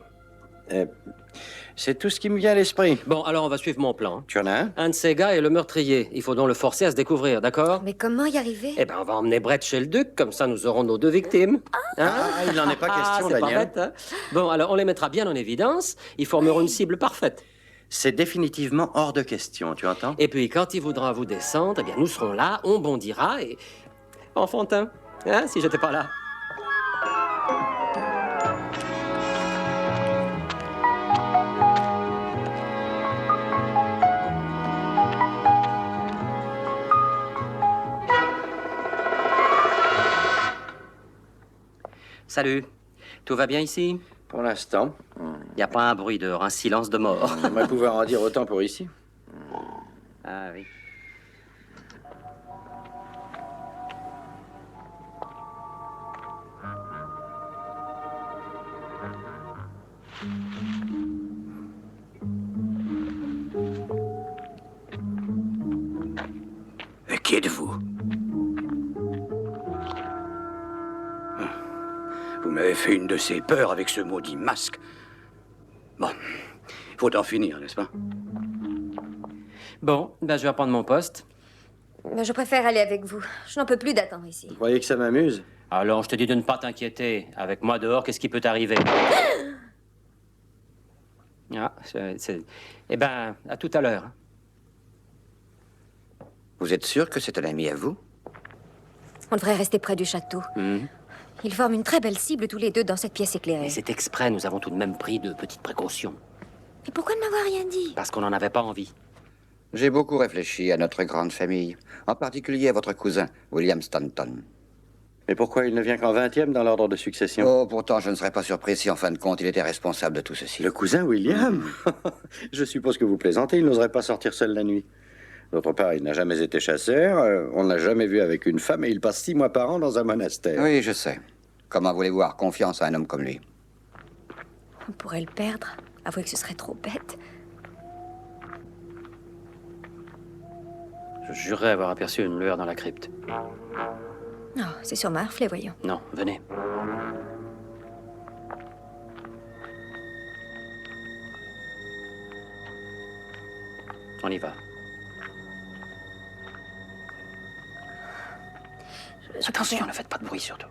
[SPEAKER 3] C'est tout ce qui me vient à l'esprit.
[SPEAKER 6] Bon, alors on va suivre mon plan.
[SPEAKER 3] Tu en as un?
[SPEAKER 6] Un de ces gars est le meurtrier. Il faut donc le forcer à se découvrir, d'accord?
[SPEAKER 7] Mais comment y arriver?
[SPEAKER 6] Eh ben, on va emmener Brett chez le duc, comme ça nous aurons nos 2 victimes. Hein?
[SPEAKER 3] Il n'en est pas question,
[SPEAKER 6] c'est pas
[SPEAKER 3] Daniel.
[SPEAKER 6] bête, hein? Bon, alors on les mettra bien en évidence. Ils formeront une cible parfaite.
[SPEAKER 3] C'est définitivement hors de question, tu entends?
[SPEAKER 6] Et puis, quand il voudra vous descendre, eh bien, nous serons là, on bondira et... Enfantin, hein, si j'étais pas là. Salut. Tout va bien ici?
[SPEAKER 3] Pour l'instant.
[SPEAKER 6] Y a pas un bruit dehors, un silence de mort.
[SPEAKER 3] J'aimerais pouvoir en dire autant pour ici.
[SPEAKER 6] Ah oui.
[SPEAKER 5] Qui êtes-vous? Vous m'avez fait une de ces peurs avec ce maudit masque. Bon, faut en finir, n'est-ce pas?
[SPEAKER 6] Bon, ben je vais reprendre mon poste.
[SPEAKER 7] Mais je préfère aller avec vous. Je n'en peux plus d'attendre ici.
[SPEAKER 3] Vous croyez que ça m'amuse?
[SPEAKER 6] Alors, je te dis de ne pas t'inquiéter. Avec moi dehors, qu'est-ce qui peut t'arriver? Ah, Eh ben, à tout à l'heure.
[SPEAKER 8] Vous êtes sûr que c'est un ami à vous?
[SPEAKER 7] On devrait rester près du château. Ils forment une très belle cible tous les deux dans cette pièce éclairée.
[SPEAKER 6] Mais c'est exprès, nous avons tout de même pris de petites précautions.
[SPEAKER 7] Mais pourquoi ne m'avoir rien dit?
[SPEAKER 6] Parce qu'on n'en avait pas envie.
[SPEAKER 8] J'ai beaucoup réfléchi à notre grande famille, en particulier à votre cousin, William Stanton.
[SPEAKER 3] Mais pourquoi il ne vient qu'en 20e dans l'ordre de succession?
[SPEAKER 8] Oh, pourtant, je ne serais pas surpris si, en fin de compte, il était responsable de tout ceci.
[SPEAKER 3] Le cousin William? Je suppose que vous plaisantez, il n'oserait pas sortir seul la nuit. D'autre part, il n'a jamais été chasseur, on ne l'a jamais vu avec une femme et il passe 6 mois par an dans un monastère.
[SPEAKER 8] Oui, je sais. Comment voulez-vous avoir confiance à un homme comme lui?
[SPEAKER 7] On pourrait le perdre. Avouez que ce serait trop bête.
[SPEAKER 6] Je jurerais avoir aperçu une lueur dans la crypte.
[SPEAKER 7] Non, c'est sur ma reflet, voyons.
[SPEAKER 6] Non, venez. On y va. Attention, ne faites pas de bruit, surtout.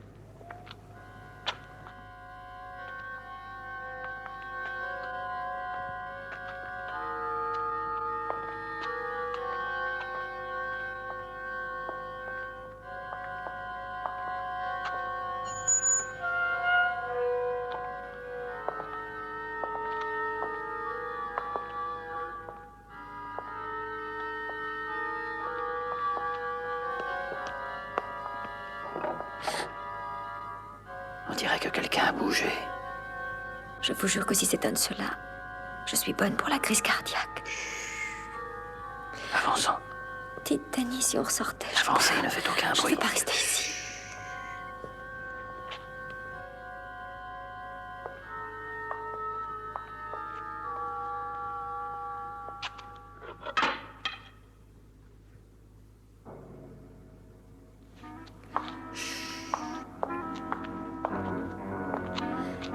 [SPEAKER 6] On dirait que quelqu'un a bougé.
[SPEAKER 7] Je vous jure que si c'est un de ceux-là, je suis bonne pour la crise cardiaque.
[SPEAKER 6] Avançons.
[SPEAKER 7] Dites, Danny, si on ressortait.
[SPEAKER 6] Avancez, ne faites aucun
[SPEAKER 7] Je
[SPEAKER 6] bruit.
[SPEAKER 7] ne peux pas rester ici.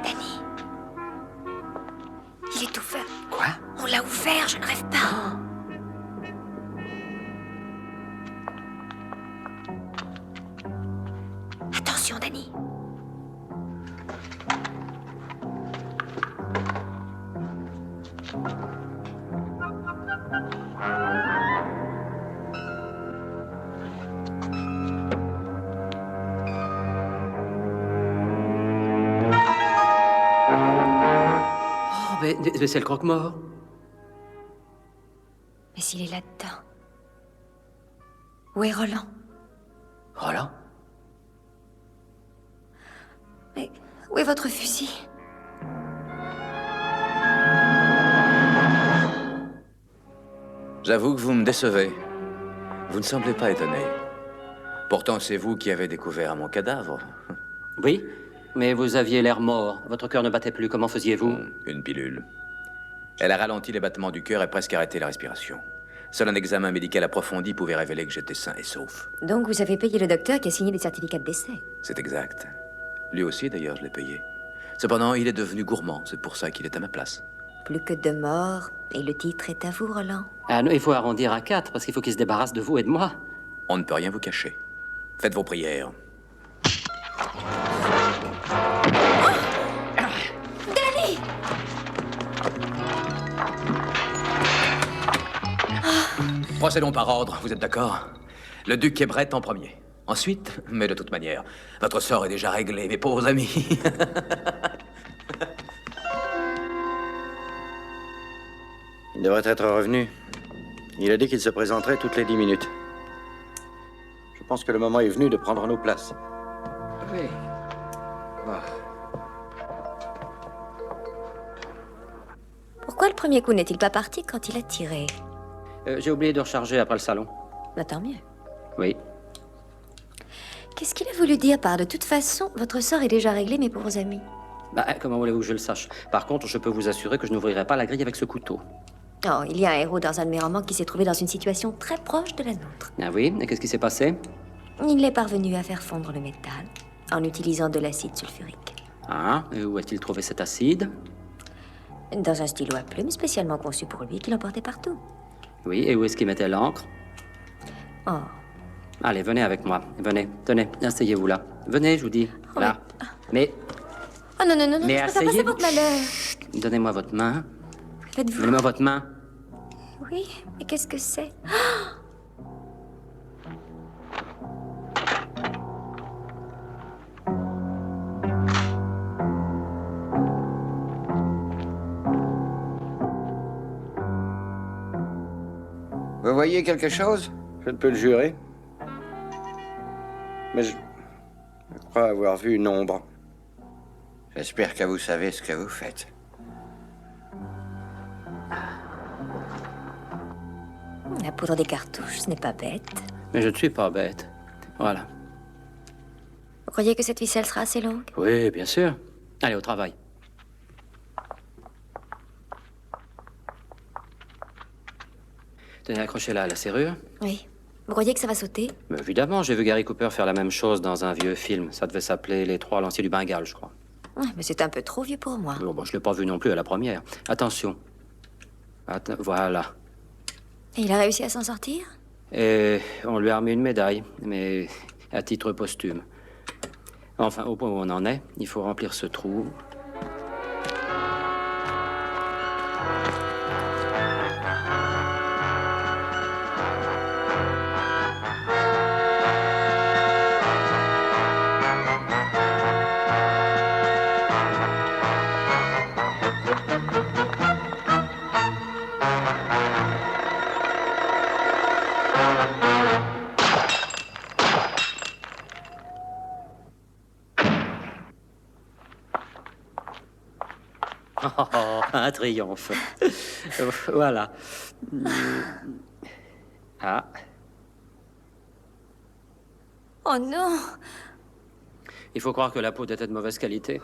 [SPEAKER 7] Danny. Il est tout fait.
[SPEAKER 8] Quoi?
[SPEAKER 7] faire, je ne rêve pas. Attention, Danny.
[SPEAKER 6] Mais c'est le croque-mort.
[SPEAKER 7] Mais s'il est là-dedans. Où est Roland?
[SPEAKER 6] Roland?
[SPEAKER 7] Mais où est votre fusil?
[SPEAKER 10] J'avoue que vous me décevez. Vous ne semblez pas étonné. Pourtant, c'est vous qui avez découvert mon cadavre.
[SPEAKER 6] Oui, mais vous aviez l'air mort. Votre cœur ne battait plus. Comment faisiez-vous?
[SPEAKER 10] Une pilule. Elle a ralenti les battements du cœur et presque arrêté la respiration. Seul un examen médical approfondi pouvait révéler que j'étais sain et sauf.
[SPEAKER 7] Donc vous avez payé le docteur qui a signé les certificats de décès.
[SPEAKER 10] C'est exact. Lui aussi, d'ailleurs, je l'ai payé. Cependant, il est devenu gourmand. C'est pour ça qu'il est à ma place.
[SPEAKER 7] Plus que 2 morts, et le titre est à vous, Roland.
[SPEAKER 6] Ah non, il faut arrondir à 4, parce qu'il faut qu'il se débarrasse de vous et de moi.
[SPEAKER 10] On ne peut rien vous cacher. Faites vos prières.
[SPEAKER 7] Danny!
[SPEAKER 10] Procédons par ordre, vous êtes d'accord? Le duc Everett en premier. Ensuite, mais de toute manière, votre sort est déjà réglé, mes pauvres amis.
[SPEAKER 3] Il devrait être revenu. Il a dit qu'il se présenterait toutes les 10 minutes. Je pense que le moment est venu de prendre nos places.
[SPEAKER 6] Oui.
[SPEAKER 7] Pourquoi le premier coup n'est-il pas parti quand il a tiré?
[SPEAKER 6] J'ai oublié de recharger après le salon.
[SPEAKER 7] Bah, tant mieux.
[SPEAKER 6] Oui.
[SPEAKER 7] Qu'est-ce qu'il a voulu dire par de toute façon, votre sort est déjà réglé, mes pauvres amis?
[SPEAKER 6] Bah, comment voulez-vous que je le sache? Par contre, je peux vous assurer que je n'ouvrirai pas la grille avec ce couteau.
[SPEAKER 7] Oh, il y a un héros dans un de mes romans qui s'est trouvé dans une situation très proche de la nôtre.
[SPEAKER 6] Ah oui? Et qu'est-ce qui s'est passé?
[SPEAKER 7] Il est parvenu à faire fondre le métal en utilisant de l'acide sulfurique.
[SPEAKER 6] Ah, et où a-t-il trouvé cet acide?
[SPEAKER 7] Dans un stylo à plumes spécialement conçu pour lui, qu'il emportait partout.
[SPEAKER 6] Oui, et où est-ce qu'il mettait l'encre?
[SPEAKER 7] Oh.
[SPEAKER 6] Allez, venez avec moi. Venez, tenez, asseyez-vous là. Venez, je vous dis.
[SPEAKER 7] Oh,
[SPEAKER 6] là. Mais...
[SPEAKER 7] Oh non, non, non, non,
[SPEAKER 6] Mais
[SPEAKER 7] je peux pas passer
[SPEAKER 6] asseyez-vous.
[SPEAKER 7] votre malheur.
[SPEAKER 6] Chut, donnez-moi votre main.
[SPEAKER 7] Faites-vous...
[SPEAKER 6] Donnez-moi votre main.
[SPEAKER 7] Oui, mais qu'est-ce que c'est?
[SPEAKER 8] Vous voyez quelque chose?
[SPEAKER 3] Je ne peux le jurer. Mais je crois avoir vu une ombre.
[SPEAKER 8] J'espère que vous savez ce que vous faites.
[SPEAKER 7] La poudre des cartouches, ce n'est pas bête.
[SPEAKER 6] Mais je ne suis pas bête. Voilà.
[SPEAKER 7] Vous croyez que cette ficelle sera assez longue?
[SPEAKER 6] Oui, bien sûr. Allez, au travail. Tenez, accrochez-la à la serrure.
[SPEAKER 7] Oui. Vous croyez que ça va sauter?
[SPEAKER 6] Mais évidemment, j'ai vu Gary Cooper faire la même chose dans un vieux film. Ça devait s'appeler Les Trois Lanciers du Bengale, je crois.
[SPEAKER 7] Mais c'est un peu trop vieux pour moi.
[SPEAKER 6] Bon, je ne l'ai pas vu non plus à la première. Attention. Voilà.
[SPEAKER 7] Et il a réussi à s'en sortir?
[SPEAKER 6] Et on lui a remis une médaille, mais à titre posthume. Enfin, au point où on en est, il faut remplir ce trou. Oh, un triomphe. Voilà. Ah.
[SPEAKER 7] Oh non!
[SPEAKER 6] Il faut croire que la poudre était de mauvaise qualité.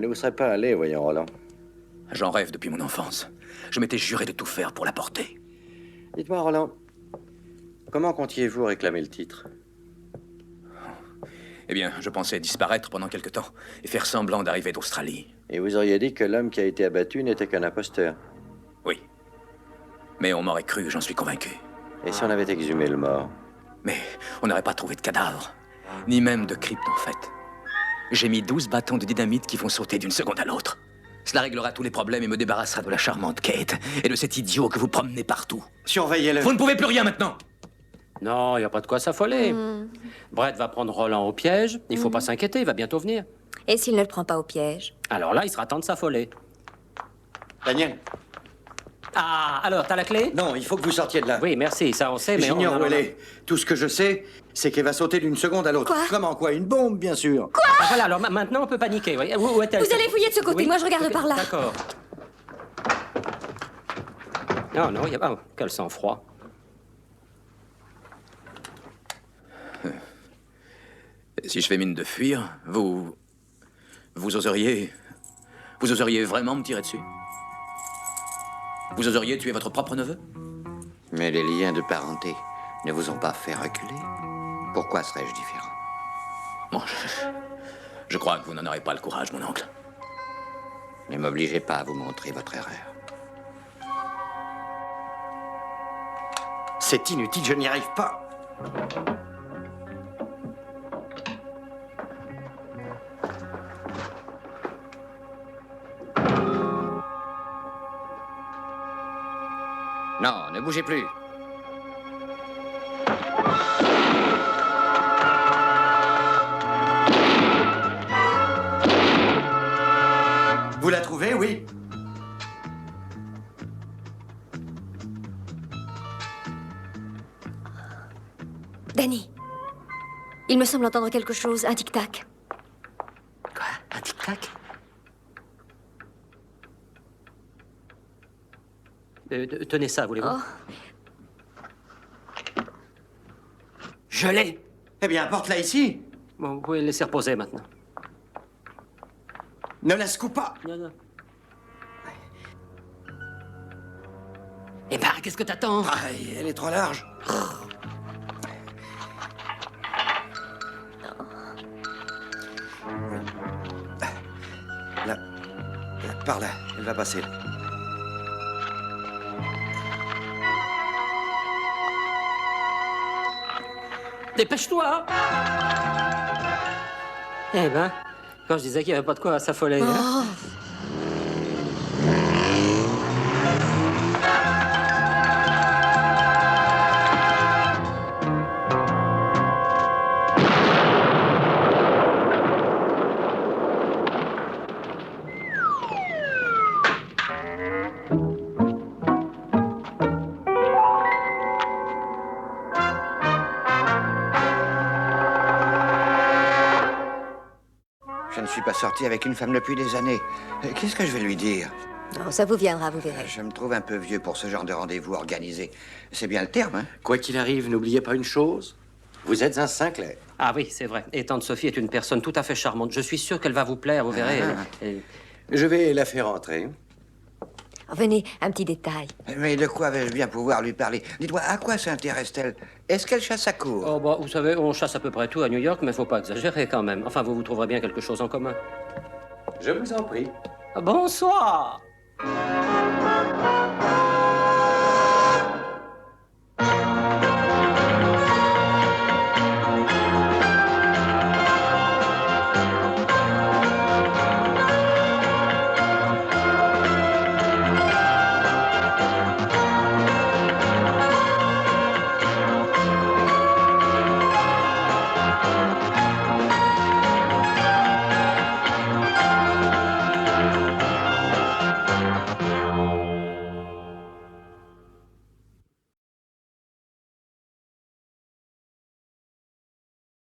[SPEAKER 3] Elle ne vous serait pas allée, voyons, Roland.
[SPEAKER 10] J'en rêve depuis mon enfance. Je m'étais juré de tout faire pour la porter.
[SPEAKER 3] Dites-moi, Roland, comment comptiez-vous réclamer le titre?
[SPEAKER 10] Eh bien, je pensais disparaître pendant quelque temps et faire semblant d'arriver d'Australie.
[SPEAKER 3] Et vous auriez dit que l'homme qui a été abattu n'était qu'un imposteur.
[SPEAKER 10] Oui. Mais on m'aurait cru, j'en suis convaincu.
[SPEAKER 3] Et si on avait exhumé le mort?
[SPEAKER 10] Mais on n'aurait pas trouvé de cadavre, ni même de crypte en fait. J'ai mis 12 bâtons de dynamite qui vont sauter d'une seconde à l'autre. Cela réglera tous les problèmes et me débarrassera de la charmante Kate et de cet idiot que vous promenez partout.
[SPEAKER 3] Surveillez-le.
[SPEAKER 10] Vous ne pouvez plus rien maintenant.
[SPEAKER 6] Non, il n'y a pas de quoi s'affoler. Brett va prendre Roland au piège. Il faut pas s'inquiéter, il va bientôt venir.
[SPEAKER 7] Et s'il ne le prend pas au piège?
[SPEAKER 6] Alors là, il sera temps de s'affoler.
[SPEAKER 3] Daniel.
[SPEAKER 6] Ah, alors, t'as la clé?
[SPEAKER 3] Non, il faut que vous sortiez de là.
[SPEAKER 6] Oui, merci, ça on sait, mais
[SPEAKER 3] J'ignore où elle est. Tout ce que je sais, c'est qu'elle va sauter d'une seconde à l'autre.
[SPEAKER 7] Quoi?
[SPEAKER 3] Comment, quoi? Une bombe, bien sûr.
[SPEAKER 7] Quoi?
[SPEAKER 6] Ah, voilà, alors maintenant on peut paniquer. Oui. Où est-elle?
[SPEAKER 7] Vous allez fouiller de ce côté,
[SPEAKER 6] Oui.
[SPEAKER 7] moi je regarde
[SPEAKER 6] Ok,
[SPEAKER 7] par là.
[SPEAKER 6] D'accord. Non, non, il y a pas... Oh, quel sang-froid.
[SPEAKER 10] Si je fais mine de fuir, vous oseriez vraiment me tirer dessus? Vous oseriez tuer votre propre neveu?
[SPEAKER 8] Mais les liens de parenté ne vous ont pas fait reculer. Pourquoi serais-je différent?
[SPEAKER 10] Bon, je crois que vous n'en aurez pas le courage, mon oncle.
[SPEAKER 8] Ne m'obligez pas à vous montrer votre erreur.
[SPEAKER 3] C'est inutile, je n'y arrive pas.
[SPEAKER 8] Non, ne bougez plus.
[SPEAKER 3] Vous la trouvez, oui?
[SPEAKER 7] Danny, il me semble entendre quelque chose, un tic-tac.
[SPEAKER 6] Quoi? Un tic-tac? Tenez ça, voulez-vous?
[SPEAKER 7] Oh.
[SPEAKER 3] Je l'ai. Eh bien, apporte-la ici.
[SPEAKER 6] Bon, vous pouvez le laisser reposer maintenant.
[SPEAKER 3] Ne la secoue pas.
[SPEAKER 6] Non, non. Eh ben, qu'est-ce que t'attends?
[SPEAKER 3] Ah, elle est trop large. Là, par là, elle va passer.
[SPEAKER 6] Dépêche-toi! Eh ben, quand je disais qu'il n'y avait pas de quoi s'affoler. Hein?
[SPEAKER 8] Je ne suis pas sorti avec une femme depuis des années. Qu'est-ce que je vais lui dire?
[SPEAKER 7] Non, ça vous viendra, vous verrez.
[SPEAKER 8] Je me trouve un peu vieux pour ce genre de rendez-vous organisé. C'est bien le terme, hein?
[SPEAKER 3] Quoi qu'il arrive, n'oubliez pas une chose. Vous êtes un Sinclair.
[SPEAKER 6] Ah oui, c'est vrai. Et tante Sophie est une personne tout à fait charmante. Je suis sûr qu'elle va vous plaire, vous verrez.
[SPEAKER 3] Je vais la faire entrer.
[SPEAKER 7] Venez, un petit détail.
[SPEAKER 8] Mais de quoi vais-je bien pouvoir lui parler? Dites-moi, à quoi s'intéresse-t-elle? Est-ce qu'elle chasse à court?
[SPEAKER 6] Oh, bah, vous savez, on chasse à peu près tout à New York, mais faut pas exagérer quand même. Enfin, vous trouverez bien quelque chose en commun.
[SPEAKER 3] Je vous en prie.
[SPEAKER 6] Bonsoir!